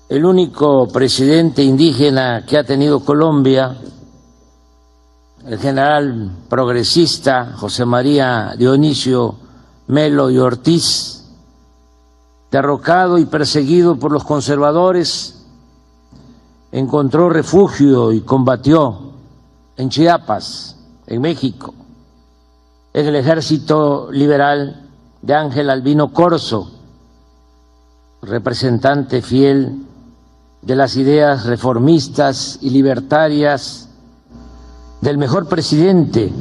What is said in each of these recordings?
El único presidente indígena que ha tenido Colombia, el general progresista José María Dionisio Melo y Ortiz, derrocado y perseguido por los conservadores, encontró refugio y combatió en Chiapas, en México, en el ejército liberal de Ángel Albino Corzo, representante fiel de las ideas reformistas y libertarias del mejor presidente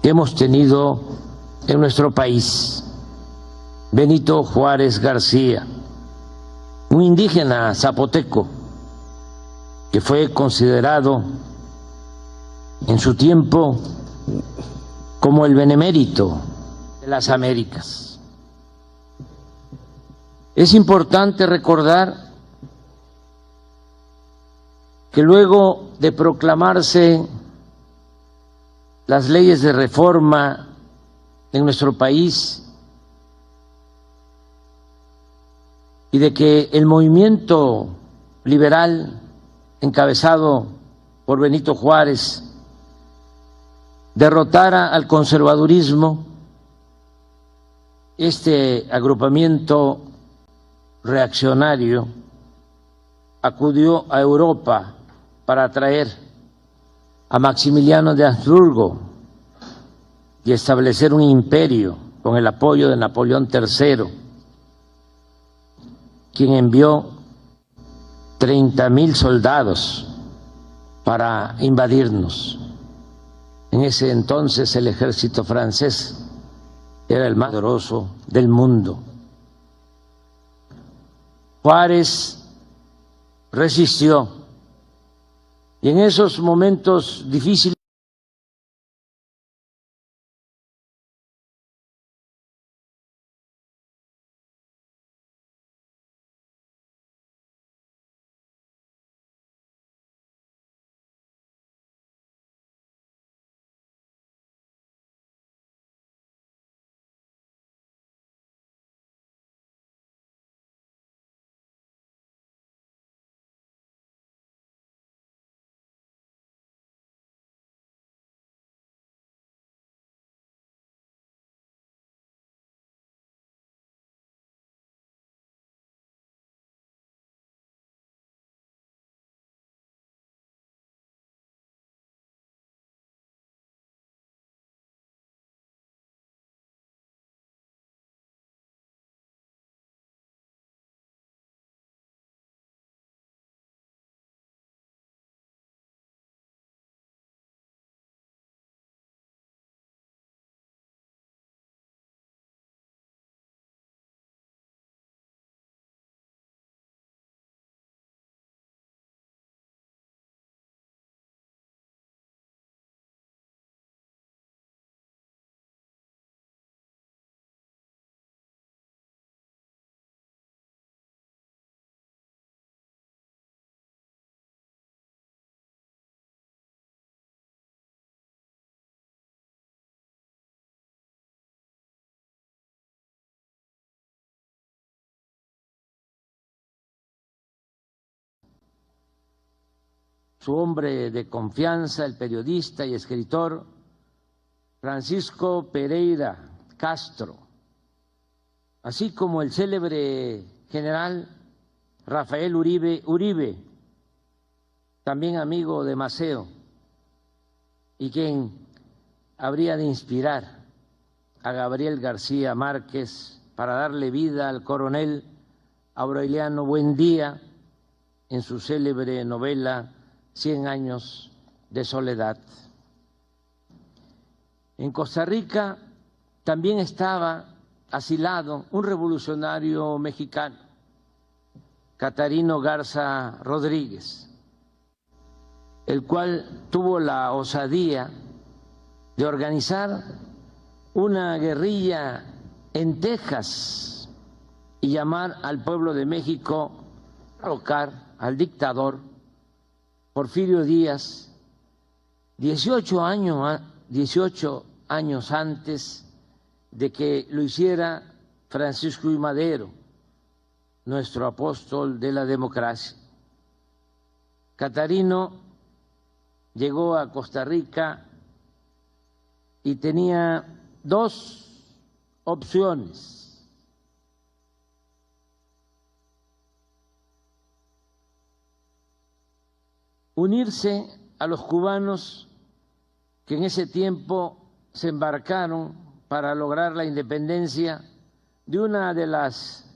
que hemos tenido en nuestro país, Benito Juárez García, un indígena zapoteco que fue considerado en su tiempo como el benemérito de las Américas. Es importante recordar que luego de proclamarse las leyes de reforma en nuestro país y de que el movimiento liberal encabezado por Benito Juárez derrotara al conservadurismo, este agrupamiento reaccionario acudió a Europa para atraer a Maximiliano de Habsburgo y establecer un imperio con el apoyo de Napoleón III, quien envió 30,000 soldados para invadirnos. En ese entonces el ejército francés era el más poderoso del mundo. Juárez resistió y en esos momentos difíciles su hombre de confianza, el periodista y escritor Francisco Pereira Castro, así como el célebre general Rafael Uribe, también amigo de Maceo, y quien habría de inspirar a Gabriel García Márquez para darle vida al coronel Aureliano Buendía en su célebre novela 100 años de soledad. En Costa Rica también estaba asilado un revolucionario mexicano, Catarino Garza Rodríguez, el cual tuvo la osadía de organizar una guerrilla en Texas y llamar al pueblo de México a colocar al dictador Porfirio Díaz 18 años antes de que lo hiciera Francisco I. Madero, nuestro apóstol de la democracia. Catarino llegó a Costa Rica y tenía dos opciones: unirse a los cubanos que en ese tiempo se embarcaron para lograr la independencia de una de las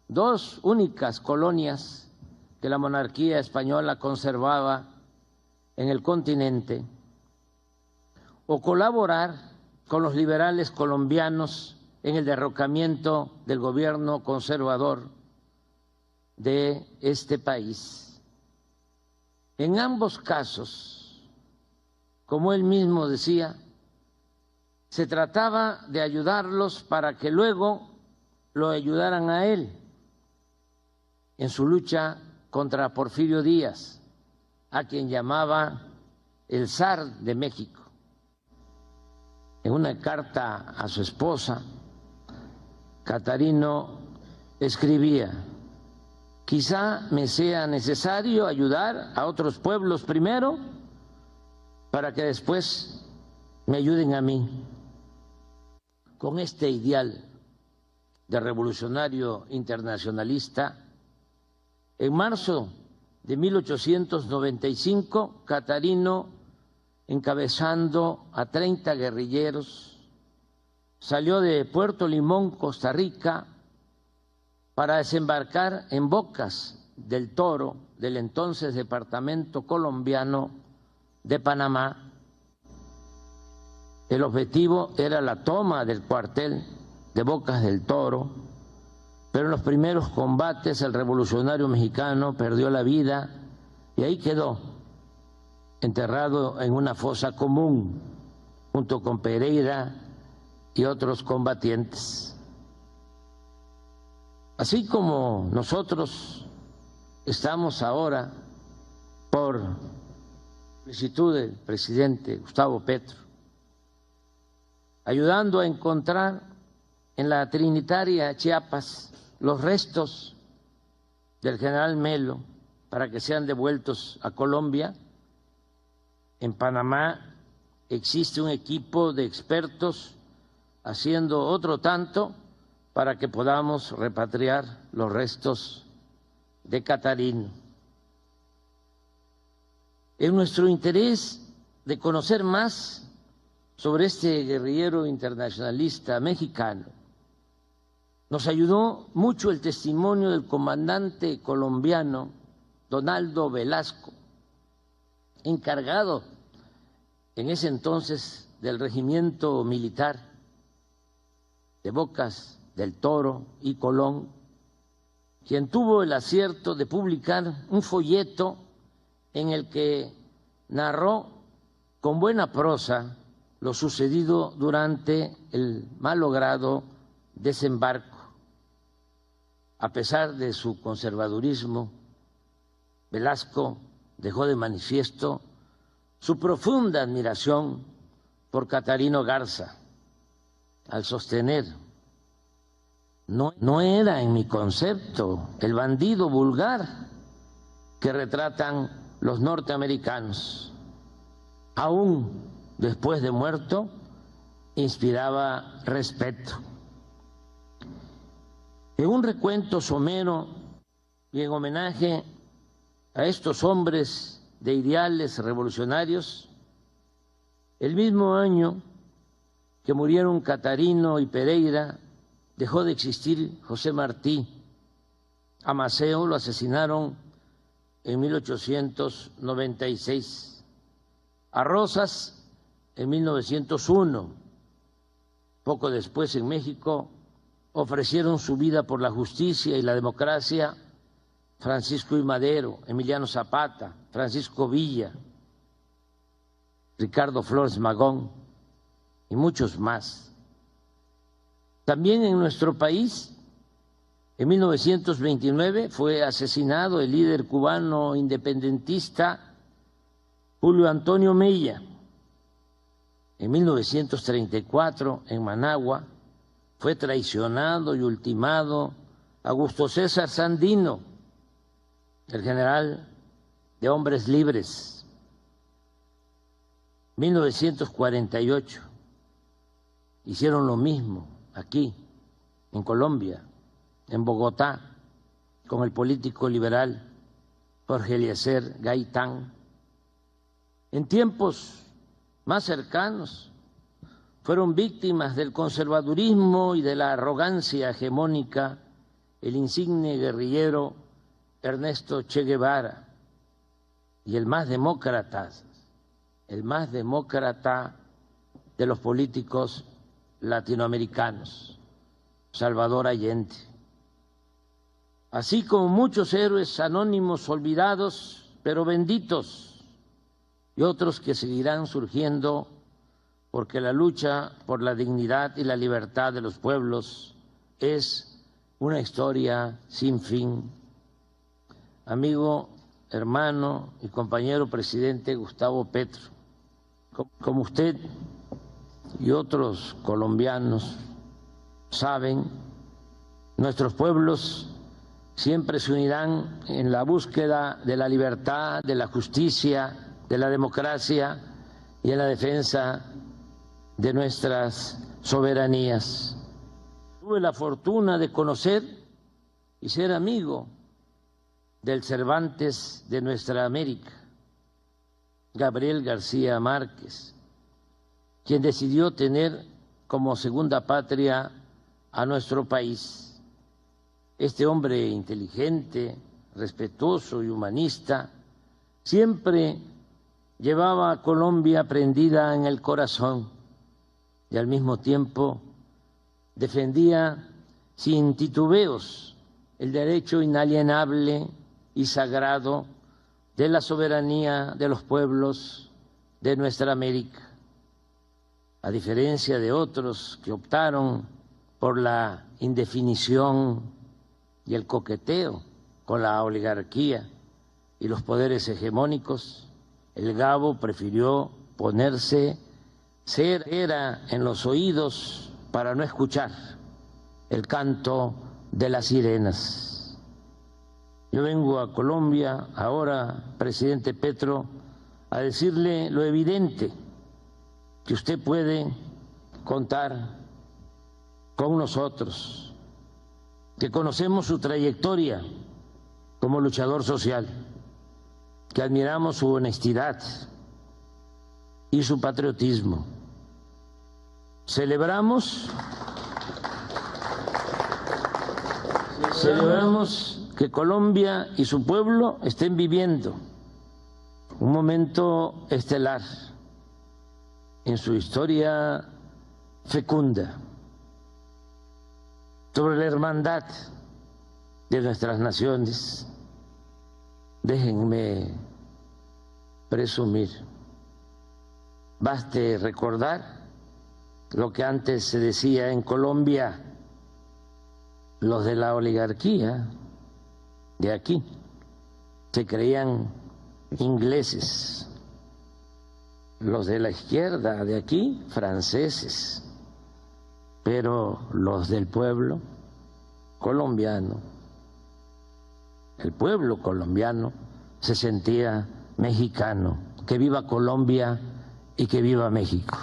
dos únicas colonias que la monarquía española conservaba en el continente, o colaborar con los liberales colombianos en el derrocamiento del gobierno conservador de este país. En ambos casos, como él mismo decía, se trataba de ayudarlos para que luego lo ayudaran a él en su lucha contra Porfirio Díaz, a quien llamaba el zar de México. En una carta a su esposa, Catarino escribía: quizá me sea necesario ayudar a otros pueblos primero para que después me ayuden a mí. Con este ideal de revolucionario internacionalista, en marzo de 1895, Catarino, encabezando a 30 guerrilleros, salió de Puerto Limón, Costa Rica, para desembarcar en Bocas del Toro, del entonces departamento colombiano de Panamá. El objetivo era la toma del cuartel de Bocas del Toro, pero en los primeros combates el revolucionario mexicano perdió la vida y ahí quedó, enterrado en una fosa común junto con Pereira y otros combatientes. Así como nosotros estamos ahora, por solicitud del presidente Gustavo Petro, ayudando a encontrar en la Trinitaria Chiapas los restos del general Melo para que sean devueltos a Colombia, en Panamá existe un equipo de expertos haciendo otro tanto para que podamos repatriar los restos de Catarino. En nuestro interés de conocer más sobre este guerrillero internacionalista mexicano, nos ayudó mucho el testimonio del comandante colombiano Donaldo Velasco, encargado en ese entonces del regimiento militar de Bocas del Toro y Colón, quien tuvo el acierto de publicar un folleto en el que narró con buena prosa lo sucedido durante el malogrado desembarco. A pesar de su conservadurismo, Velasco dejó de manifiesto su profunda admiración por Catarino Garza, al sostener: no era en mi concepto el bandido vulgar que retratan los norteamericanos. Aún después de muerto, inspiraba respeto. En un recuento somero y en homenaje a estos hombres de ideales revolucionarios, el mismo año que murieron Catarino y Pereira, dejó de existir José Martí. A Maceo lo asesinaron en 1896, a Rosas en 1901. Poco después, en México, ofrecieron su vida por la justicia y la democracia Francisco I. Madero, Emiliano Zapata, Francisco Villa, Ricardo Flores Magón y muchos más. También en nuestro país, en 1929, fue asesinado el líder cubano independentista Julio Antonio Mella. En 1934, en Managua, fue traicionado y ultimado Augusto César Sandino, el general de Hombres Libres, 1948. Hicieron lo mismo aquí, en Colombia, en Bogotá, con el político liberal Jorge Eliezer Gaitán. En tiempos más cercanos fueron víctimas del conservadurismo y de la arrogancia hegemónica el insigne guerrillero Ernesto Che Guevara y el más demócrata de los políticos latinoamericanos, Salvador Allende. Así como muchos héroes anónimos olvidados, pero benditos, y otros que seguirán surgiendo porque la lucha por la dignidad y la libertad de los pueblos es una historia sin fin. Amigo, hermano y compañero presidente Gustavo Petro, como usted y otros colombianos saben, nuestros pueblos siempre se unirán en la búsqueda de la libertad, de la justicia, de la democracia y en la defensa de nuestras soberanías. Tuve la fortuna de conocer y ser amigo del Cervantes de nuestra América, Gabriel García Márquez, quien decidió tener como segunda patria a nuestro país. Este hombre inteligente, respetuoso y humanista siempre llevaba a Colombia prendida en el corazón y al mismo tiempo defendía sin titubeos el derecho inalienable y sagrado de la soberanía de los pueblos de nuestra América. A diferencia de otros que optaron por la indefinición y el coqueteo con la oligarquía y los poderes hegemónicos, el Gabo prefirió ponerse cera en los oídos para no escuchar el canto de las sirenas. Yo vengo a Colombia ahora, presidente Petro, a decirle lo evidente, que usted puede contar con nosotros, que conocemos su trayectoria como luchador social, que admiramos su honestidad y su patriotismo. Celebramos que Colombia y su pueblo estén viviendo un momento estelar en su historia fecunda, sobre la hermandad de nuestras naciones. Déjenme presumir. Baste recordar lo que antes se decía en Colombia: los de la oligarquía de aquí se creían ingleses, los de la izquierda de aquí franceses, pero los del pueblo colombiano, el pueblo colombiano se sentía mexicano. Que viva Colombia y que viva México.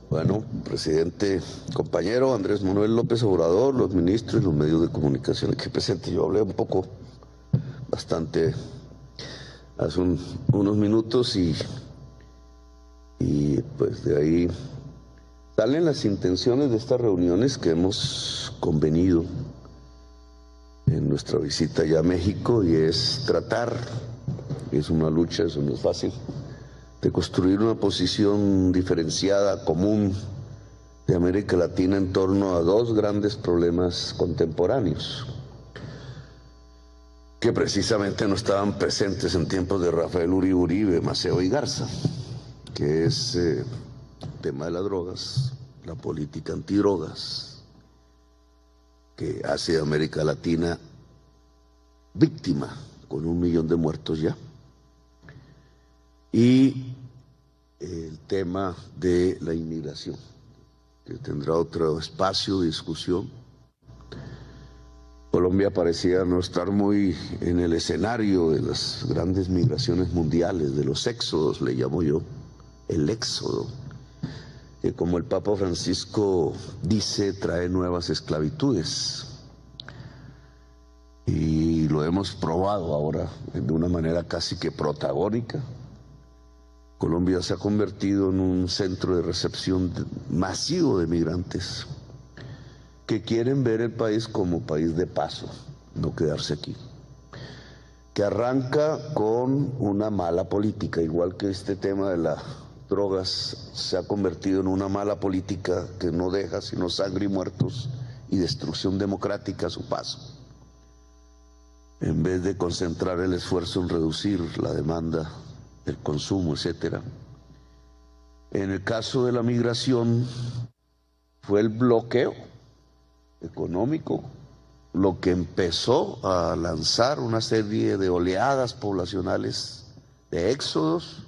Bueno, presidente, compañero Andrés Manuel López Obrador, los ministros y los medios de comunicación aquí presentes. Yo hablé bastante hace unos minutos y pues de ahí salen las intenciones de estas reuniones que hemos convenido en nuestra visita ya a México, y es tratar, es una lucha, eso no es fácil, de construir una posición diferenciada, común, de América Latina en torno a dos grandes problemas contemporáneos que precisamente no estaban presentes en tiempos de Rafael Uribe, Maceo y Garza, que es el tema de las drogas, la política antidrogas, que hace a América Latina víctima, con 1 millón de muertos ya, y el tema de la inmigración, que tendrá otro espacio de discusión. Colombia parecía no estar muy en el escenario de las grandes migraciones mundiales, de los éxodos, le llamo yo, el éxodo, que como el Papa Francisco dice, trae nuevas esclavitudes. Y lo hemos probado ahora de una manera casi que protagónica. Colombia se ha convertido en un centro de recepción masivo de migrantes que quieren ver el país como país de paso, no quedarse aquí. Que arranca con una mala política, igual que este tema de las drogas se ha convertido en una mala política que no deja sino sangre y muertos y destrucción democrática a su paso. En vez de concentrar el esfuerzo en reducir la demanda, el consumo, etcétera. En el caso de la migración fue el bloqueo económico lo que empezó a lanzar una serie de oleadas poblacionales, de éxodos,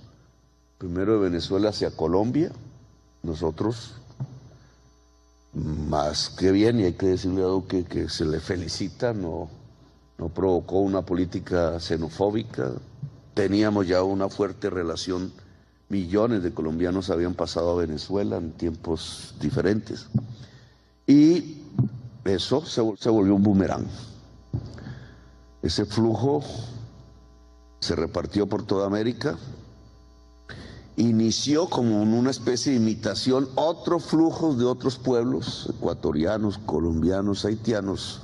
primero de Venezuela hacia Colombia. Nosotros, más que bien, y hay que decirle algo que se le felicita, no provocó una política xenofóbica. Teníamos ya una fuerte relación, millones de colombianos habían pasado a Venezuela en tiempos diferentes. Y eso se volvió un boomerang. Ese flujo se repartió por toda América, inició como en una especie de imitación otros flujos de otros pueblos, ecuatorianos, colombianos, haitianos,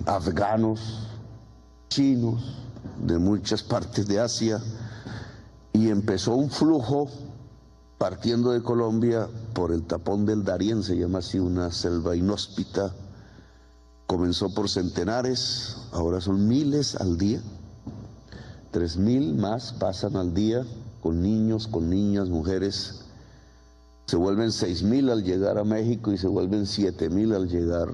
afganos, chinos, de muchas partes de Asia, y empezó un flujo partiendo de Colombia por el tapón del Darién, se llama así, una selva inhóspita. Comenzó por centenares, ahora son miles al día, 3.000 más pasan al día, con niños, con niñas, mujeres. Se vuelven 6.000 al llegar a México y se vuelven 7.000 al llegar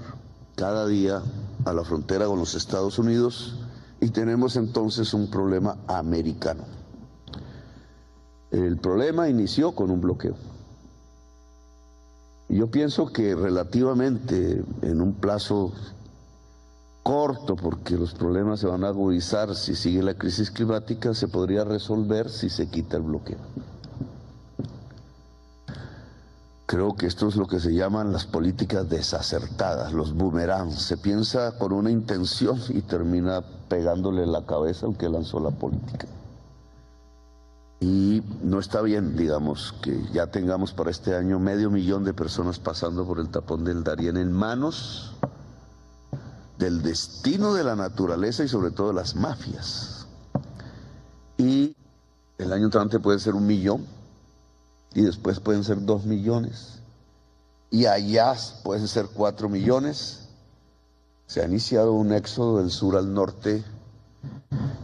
cada día a la frontera con los Estados Unidos, y tenemos entonces un problema americano. El problema inició con un bloqueo. Yo pienso que relativamente en un plazo corto, porque los problemas se van a agudizar si sigue la crisis climática, se podría resolver si se quita el bloqueo. Creo que esto es lo que se llaman las políticas desacertadas, los boomerangs. Se piensa con una intención y termina pegándole la cabeza al que lanzó la política. Y no está bien, digamos, que ya tengamos para este año 500.000 de personas pasando por el tapón del Darién en manos del destino de la naturaleza y sobre todo de las mafias. Y el año entrante puede ser 1 millón, y después pueden ser 2 millones, y allá pueden ser 4 millones. Se ha iniciado un éxodo del sur al norte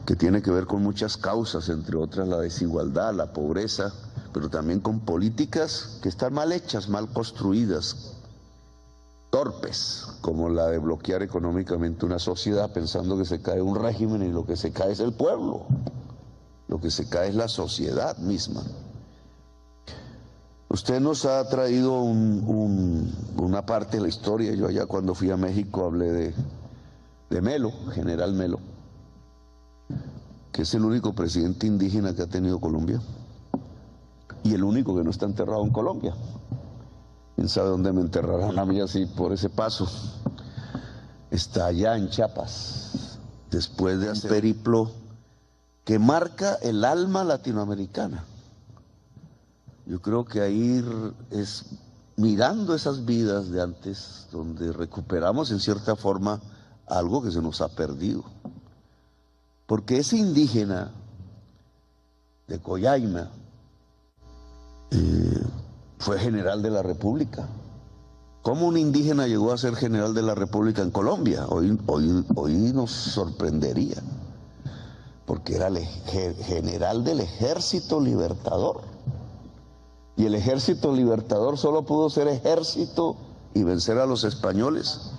que tiene que ver con muchas causas, entre otras la desigualdad, la pobreza, pero también con políticas que están mal hechas, mal construidas, torpes, como la de bloquear económicamente una sociedad pensando que se cae un régimen y lo que se cae es el pueblo, lo que se cae es la sociedad misma. Usted nos ha traído una parte de la historia. Yo allá cuando fui a México hablé de Melo, General Melo, que es el único presidente indígena que ha tenido Colombia y el único que no está enterrado en Colombia. ¿Quién sabe dónde me enterrarán a mí así por ese paso? Está allá en Chiapas, después de hacer un periplo que marca el alma latinoamericana. Yo creo que ahí es mirando esas vidas de antes donde recuperamos en cierta forma algo que se nos ha perdido. Porque ese indígena de Coyaima fue general de la República. ¿Cómo un indígena llegó a ser general de la República en Colombia? Hoy nos sorprendería, porque era el general del Ejército Libertador. Y el Ejército Libertador solo pudo ser ejército y vencer a los españoles,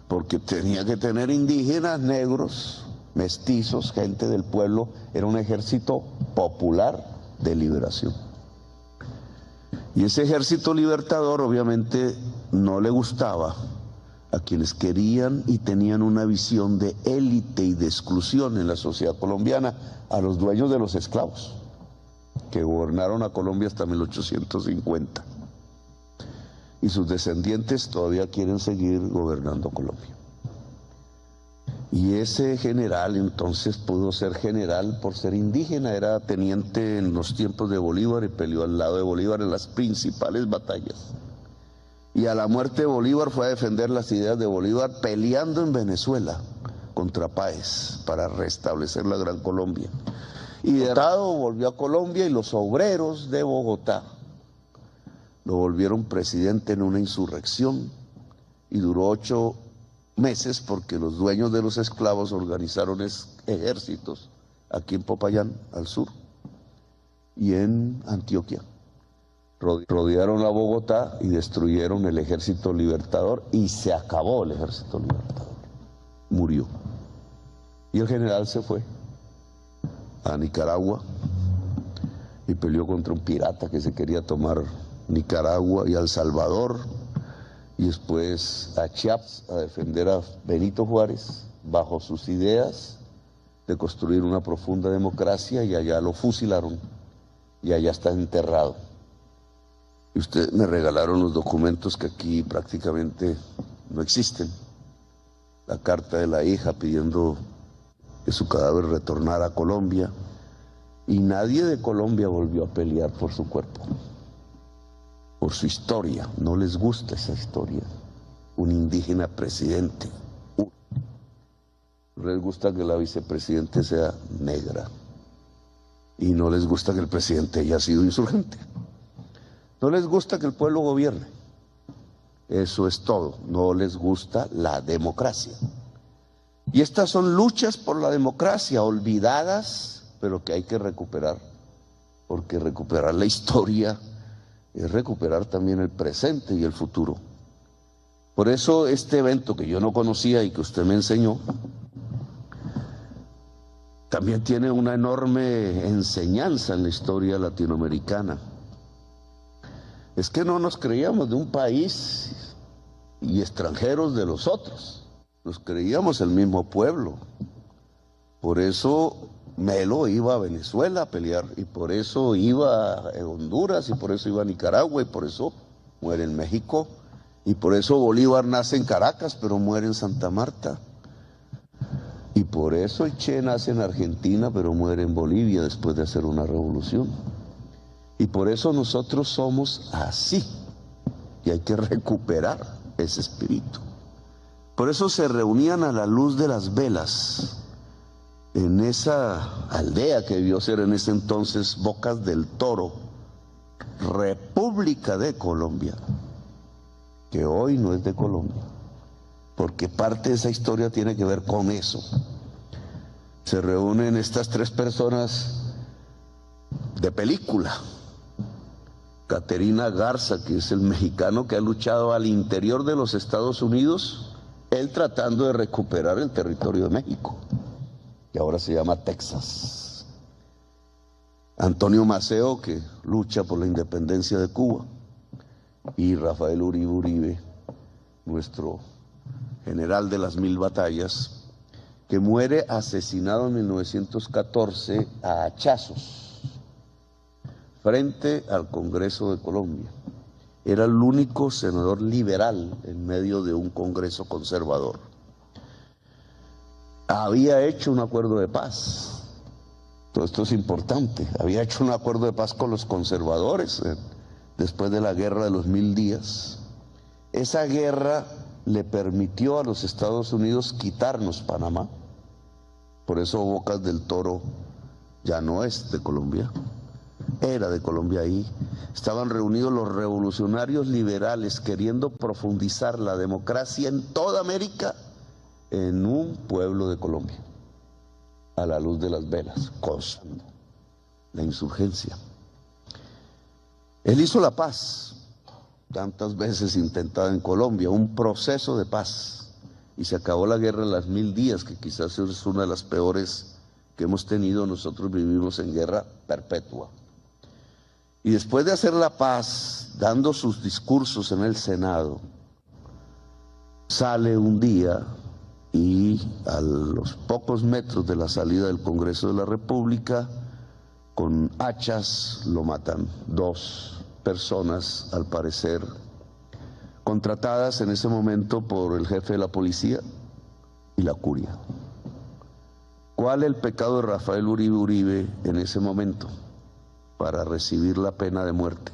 porque tenía que tener indígenas negros, mestizos, gente del pueblo, era un ejército popular de liberación. Y ese ejército libertador obviamente no le gustaba a quienes querían y tenían una visión de élite y de exclusión en la sociedad colombiana, a los dueños de los esclavos, que gobernaron a Colombia hasta 1850. Y sus descendientes todavía quieren seguir gobernando Colombia. Y ese general entonces pudo ser general por ser indígena, era teniente en los tiempos de Bolívar y peleó al lado de Bolívar en las principales batallas. Y a la muerte de Bolívar fue a defender las ideas de Bolívar peleando en Venezuela contra Páez para restablecer la Gran Colombia. Y derrotado volvió a Colombia y los obreros de Bogotá lo volvieron presidente en una insurrección y duró 8 meses porque los dueños de los esclavos organizaron ejércitos aquí en Popayán, al sur, y en Antioquia. Rodearon a Bogotá y destruyeron el ejército libertador y se acabó el ejército libertador. Murió. Y el general se fue a Nicaragua y peleó contra un pirata que se quería tomar Nicaragua y a El Salvador, y después a Chiapas a defender a Benito Juárez bajo sus ideas de construir una profunda democracia, y allá lo fusilaron y allá está enterrado. Y ustedes me regalaron los documentos que aquí prácticamente no existen. La carta de la hija pidiendo que su cadáver retornara a Colombia, y nadie de Colombia volvió a pelear por su cuerpo, por su historia. No les gusta esa historia. Un indígena presidente. No les gusta que la vicepresidente sea negra. Y no les gusta que el presidente haya sido insurgente. No les gusta que el pueblo gobierne. Eso es todo. No les gusta la democracia. Y estas son luchas por la democracia, olvidadas, pero que hay que recuperar. Porque recuperar la historia es recuperar también el presente y el futuro. Por eso este evento que yo no conocía y que usted me enseñó, también tiene una enorme enseñanza en la historia latinoamericana. Es que no nos creíamos de un país y extranjeros de los otros, nos creíamos el mismo pueblo. Por eso Melo iba a Venezuela a pelear, y por eso iba a Honduras, y por eso iba a Nicaragua, y por eso muere en México, y por eso Bolívar nace en Caracas, pero muere en Santa Marta, y por eso el Che nace en Argentina, pero muere en Bolivia después de hacer una revolución. Y por eso nosotros somos así, y hay que recuperar ese espíritu. Por eso se reunían a la luz de las velas, en esa aldea que debió ser en ese entonces Bocas del Toro, República de Colombia, que hoy no es de Colombia, porque parte de esa historia tiene que ver con eso. Se reúnen estas 3 personas de película. Caterina Garza, que es el mexicano que ha luchado al interior de los Estados Unidos, él tratando de recuperar el territorio de México, que ahora se llama Texas. Antonio Maceo, que lucha por la independencia de Cuba, y Rafael Uribe Uribe, nuestro general de las 1000 batallas, que muere asesinado en 1914 a hachazos frente al Congreso de Colombia. Era el único senador liberal en medio de un Congreso conservador. Había hecho un acuerdo de paz. Todo esto es importante. Había hecho un acuerdo de paz con los conservadores después de la Guerra de los 1000 días. Esa guerra le permitió a los Estados Unidos quitarnos Panamá. Por eso Bocas del Toro ya no es de Colombia. Era de Colombia ahí. Estaban reunidos los revolucionarios liberales queriendo profundizar la democracia en toda América en un pueblo de Colombia, a la luz de las velas, gozando la insurgencia. Él hizo la paz, tantas veces intentada en Colombia, un proceso de paz, y se acabó la guerra en las 1000 días, que quizás es una de las peores que hemos tenido. Nosotros vivimos en guerra perpetua. Y después de hacer la paz, dando sus discursos en el Senado, sale un día y a los pocos metros de la salida del Congreso de la República, con hachas lo matan 2 personas, al parecer contratadas en ese momento por el jefe de la policía y la curia. ¿Cuál el pecado de Rafael Uribe Uribe en ese momento para recibir la pena de muerte?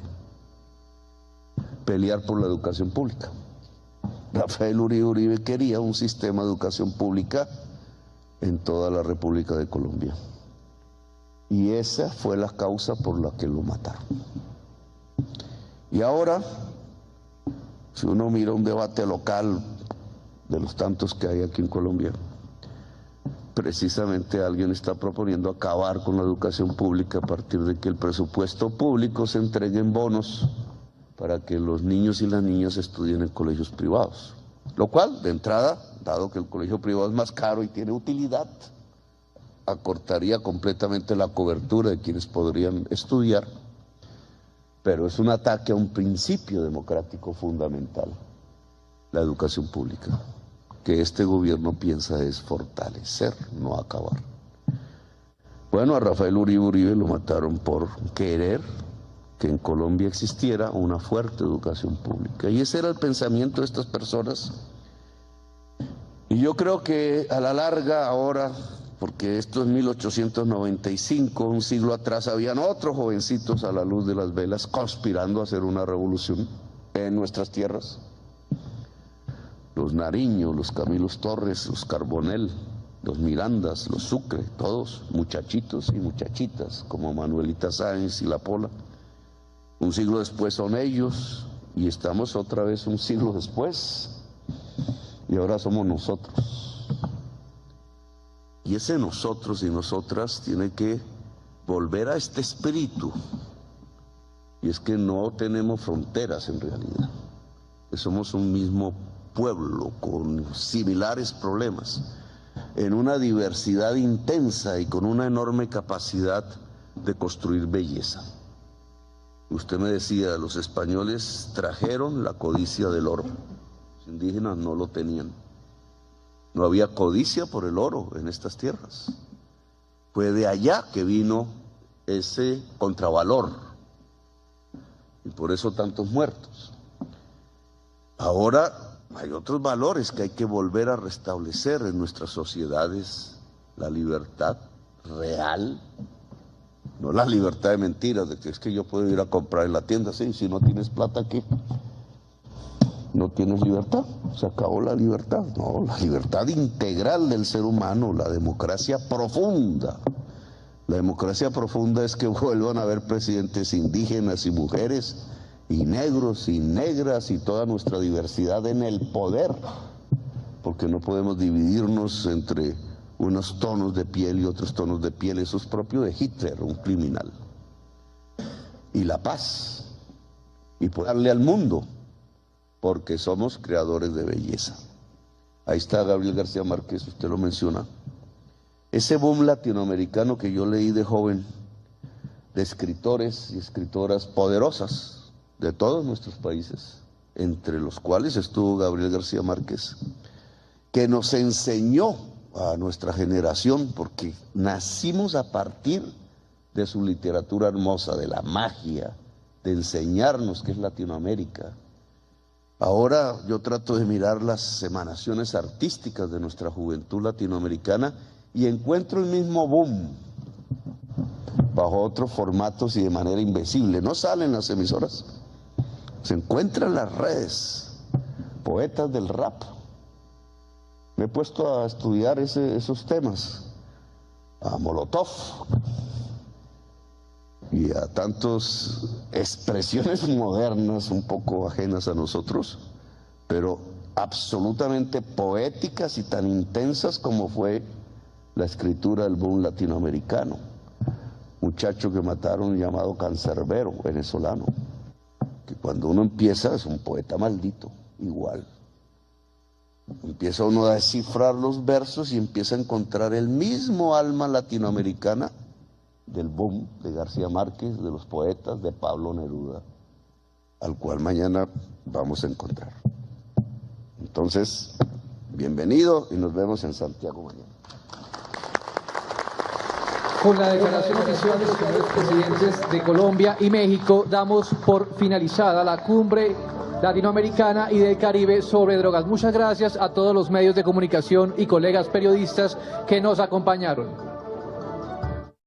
Pelear por la educación pública. Rafael Uribe Uribe quería un sistema de educación pública en toda la República de Colombia. Y esa fue la causa por la que lo mataron. Y ahora, si uno mira un debate local de los tantos que hay aquí en Colombia, precisamente alguien está proponiendo acabar con la educación pública a partir de que el presupuesto público se entregue en bonos para que los niños y las niñas estudien en colegios privados. Lo cual, de entrada, dado que el colegio privado es más caro y tiene utilidad, acortaría completamente la cobertura de quienes podrían estudiar, pero es un ataque a un principio democrático fundamental, la educación pública, que este gobierno piensa es fortalecer, no acabar. Bueno, a Rafael Uribe Uribe lo mataron por querer que en Colombia existiera una fuerte educación pública, y ese era el pensamiento de estas personas. Y yo creo que a la larga ahora, porque esto es 1895, un siglo atrás habían otros jovencitos a la luz de las velas conspirando a hacer una revolución en nuestras tierras. Los Nariño, los Camilos Torres, los Carbonell, los Mirandas, los Sucre, todos muchachitos y muchachitas como Manuelita Sáenz y La Pola. Un siglo después son ellos y estamos otra vez un siglo después y ahora somos nosotros. Y ese nosotros y nosotras tiene que volver a este espíritu. Y es que no tenemos fronteras en realidad, que somos un mismo pueblo con similares problemas, en una diversidad intensa y con una enorme capacidad de construir belleza. Usted me decía, los españoles trajeron la codicia del oro, los indígenas no lo tenían. No había codicia por el oro en estas tierras. Fue de allá que vino ese contravalor y por eso tantos muertos. Ahora hay otros valores que hay que volver a restablecer en nuestras sociedades: la libertad real, no la libertad de mentiras, de que es que yo puedo ir a comprar en la tienda, sí, si no tienes plata aquí, no tienes libertad, se acabó la libertad. No, la libertad integral del ser humano, la democracia profunda. La democracia profunda es que vuelvan a haber presidentes indígenas y mujeres, y negros y negras, y toda nuestra diversidad en el poder, porque no podemos dividirnos entre unos tonos de piel y otros tonos de piel. Eso es propio de Hitler, un criminal. Y la paz, y poder darle al mundo, porque somos creadores de belleza. Ahí está Gabriel García Márquez, usted lo menciona. Ese boom latinoamericano que yo leí de joven, de escritores y escritoras poderosas de todos nuestros países, entre los cuales estuvo Gabriel García Márquez, que nos enseñó a nuestra generación, porque nacimos a partir de su literatura hermosa, de la magia, de enseñarnos qué es Latinoamérica. Ahora yo trato de mirar las emanaciones artísticas de nuestra juventud latinoamericana y encuentro el mismo boom, bajo otros formatos y de manera invisible. No salen las emisoras, se encuentran en las redes, poetas del rap. Me he puesto a estudiar esos temas, a Molotov y a tantas expresiones modernas un poco ajenas a nosotros, pero absolutamente poéticas y tan intensas como fue la escritura del boom latinoamericano. Muchacho que mataron llamado Cancerbero, venezolano, que cuando uno empieza es un poeta maldito, igual. empieza uno a descifrar los versos y empieza a encontrar el mismo alma latinoamericana del boom de García Márquez, de los poetas, de Pablo Neruda, al cual mañana vamos a encontrar. Entonces, bienvenido y nos vemos en Santiago mañana. Con la declaración oficial de los señores presidentes de Colombia y México, damos por finalizada la cumbre latinoamericana y del Caribe sobre drogas. Muchas gracias a todos los medios de comunicación y colegas periodistas que nos acompañaron.